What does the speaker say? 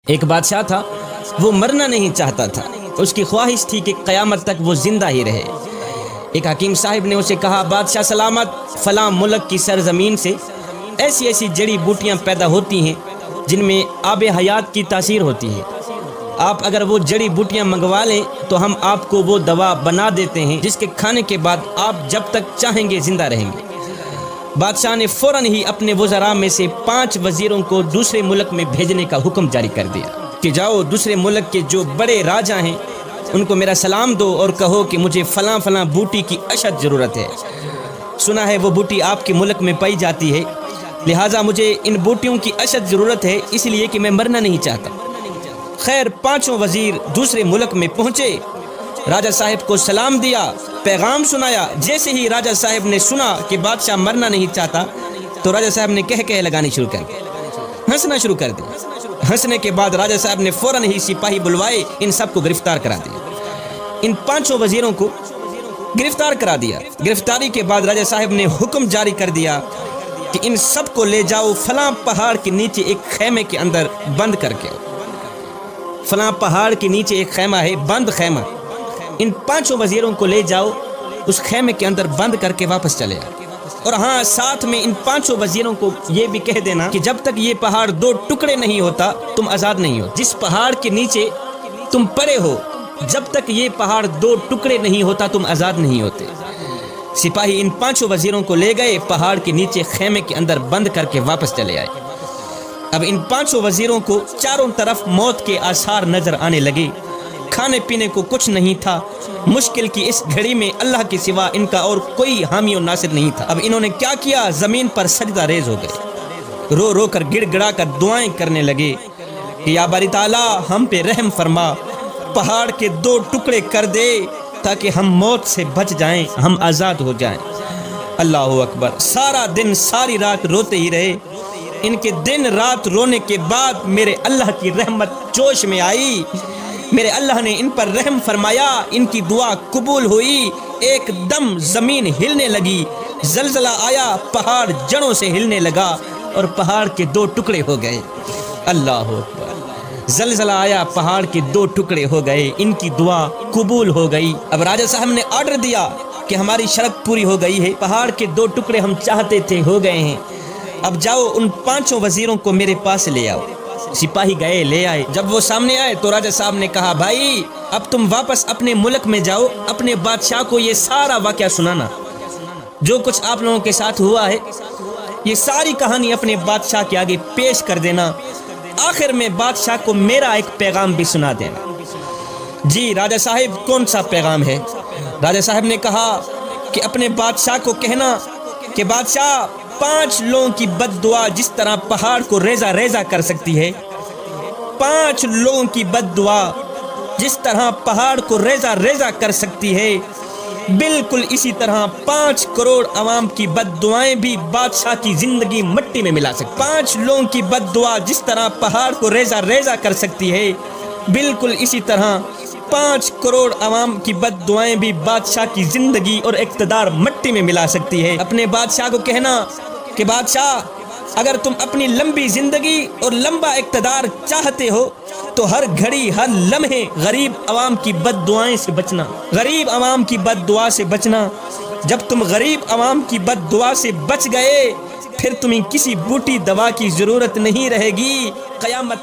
ایک بادشاہ تھا، وہ مرنا نہیں چاہتا تھا، اس کی خواہش تھی کہ قیامت تک وہ زندہ ہی رہے۔ ایک حکیم صاحب نے اسے کہا، بادشاہ سلامت، فلاں ملک کی سرزمین سے ایسی ایسی جڑی بوٹیاں پیدا ہوتی ہیں جن میں آب حیات کی تاثیر ہوتی ہے، آپ اگر وہ جڑی بوٹیاں منگوا لیں تو ہم آپ کو وہ دوا بنا دیتے ہیں جس کے کھانے کے بعد آپ جب تک چاہیں گے زندہ رہیں گے۔ بادشاہ نے فوراً ہی اپنے وزراء میں سے 5 وزیروں کو دوسرے ملک میں بھیجنے کا حکم جاری کر دیا کہ جاؤ دوسرے ملک کے جو بڑے راجا ہیں ان کو میرا سلام دو اور کہو کہ مجھے فلاں فلاں بوٹی کی اشد ضرورت ہے، سنا ہے وہ بوٹی آپ کے ملک میں پائی جاتی ہے، لہٰذا مجھے ان بوٹیوں کی اشد ضرورت ہے اس لیے کہ میں مرنا نہیں چاہتا۔ خیر 5 وزیر دوسرے ملک میں پہنچے، راجہ صاحب کو سلام دیا، پیغام سنایا۔ جیسے ہی راجہ صاحب نے سنا کہ بادشاہ مرنا نہیں چاہتا تو راجہ صاحب نے کہہ لگانی شروع کر دی، ہنسنا شروع کر دیا۔ ہنسنے کے بعد راجہ صاحب نے فوراً ہی سپاہی بلوائے، ان سب کو گرفتار کرا دیا۔ ان 5 وزیروں کو گرفتار کرا دیا۔ گرفتاری کے بعد راجہ صاحب نے حکم جاری کر دیا کہ ان سب کو لے جاؤ فلاں پہاڑ کے نیچے ایک خیمے کے اندر بند کر کے۔ فلاں پہاڑ کے نیچے ایک خیمہ ہے، بند خیمہ، ان 5 وزیروں کو لے جاؤ، اس خیمے کے اندر بند کر کے واپس چلے آؤ۔ اور ہاں ساتھ میں ان 5 وزیروں کو یہ بھی کہہ دینا کہ جب تک یہ پہاڑ 2 ٹکڑے نہیں ہوتا تم آزاد نہیں ہو۔ جس پہاڑ کے نیچے تم پڑے ہو، جب تک یہ پہاڑ 2 ٹکڑے نہیں ہوتا تم آزاد نہیں ہوتے۔ سپاہی ان 5 وزیروں کو لے گئے، پہاڑ کے نیچے خیمے کے اندر بند کر کے واپس چلے آئے۔ اب ان 5 وزیروں کو چاروں طرف موت کے آثار نظر آنے لگے، کھانے پینے کو کچھ نہیں تھا۔ مشکل کی اس گھڑی میں اللہ کے سوا ان کا اور کوئی حامی و ناصر نہیں تھا۔ اب انہوں نے کیا کیا، زمین پر سجدہ ریز ہو گئے، رو رو کر گڑ گڑا کر دعائیں کرنے لگے کہ یا باری تعالیٰ ہم پہ رحم فرما، پہاڑ کے 2 ٹکڑے کر دے تاکہ ہم موت سے بچ جائیں، ہم آزاد ہو جائیں۔ اللہ اکبر۔ سارا دن ساری رات روتے ہی رہے۔ ان کے دن رات رونے کے بعد میرے اللہ کی رحمت جوش میں آئی، میرے اللہ نے ان پر رحم فرمایا، ان کی دعا قبول ہوئی۔ ایک دم زمین ہلنے لگی، زلزلہ آیا، پہاڑ جڑوں سے ہلنے لگا اور پہاڑ کے 2 ٹکڑے ہو گئے۔ اللہ اکبر۔ زلزلہ آیا، پہاڑ کے 2 ٹکڑے ہو گئے، ان کی دعا قبول ہو گئی۔ اب راجہ صاحب نے آرڈر دیا کہ ہماری شرط پوری ہو گئی ہے، پہاڑ کے 2 ٹکڑے ہم چاہتے تھے ہو گئے ہیں، اب جاؤ ان 5 وزیروں کو میرے پاس لے آؤ۔ سپاہی گئے، لے آئے۔ جب وہ سامنے آئے تو راجہ صاحب نے کہا، بھائی اب تم واپس اپنے ملک میں جاؤ، اپنے بادشاہ کو یہ سارا واقعہ سنانا، جو کچھ آپ لوگوں کے ساتھ ہوا ہے یہ ساری کہانی اپنے بادشاہ کے آگے پیش کر دینا، آخر میں بادشاہ کو میرا ایک پیغام بھی سنا دینا۔ جی راجہ صاحب کون سا پیغام ہے؟ راجہ صاحب نے کہا کہ اپنے بادشاہ کو کہنا کہ بادشاہ 5 لوگوں کی بد دعا جس طرح پہاڑ کو ریزہ ریزہ کر سکتی ہے، 5 لوگوں کی بد دعا جس طرح پہاڑ کو ریزہ ریزہ کر سکتی ہے، بالکل اسی طرح 5 کروڑ عوام کی بد دعائیں بھی بادشاہ کی زندگی مٹی میں ملا سکتی۔ 5 لوگوں کی بد دعا جس طرح پہاڑ کو ریزہ ریزہ کر سکتی ہے، بالکل اسی طرح 5 کروڑ عوام کی بد دعائیں بھی بادشاہ کی زندگی اور اقتدار مٹی میں ملا سکتی ہے۔ اپنے بادشاہ کو کہنا کہ بادشاہ اگر تم اپنی لمبی زندگی اور لمبا اقتدار چاہتے ہو تو ہر گھڑی ہر لمحے غریب عوام کی بد دعائیں سے بچنا، غریب عوام کی بد دعا سے بچنا۔ جب تم غریب عوام کی بد دعا سے بچ گئے پھر تمہیں کسی بوٹی دوا کی ضرورت نہیں رہے گی، قیامت تک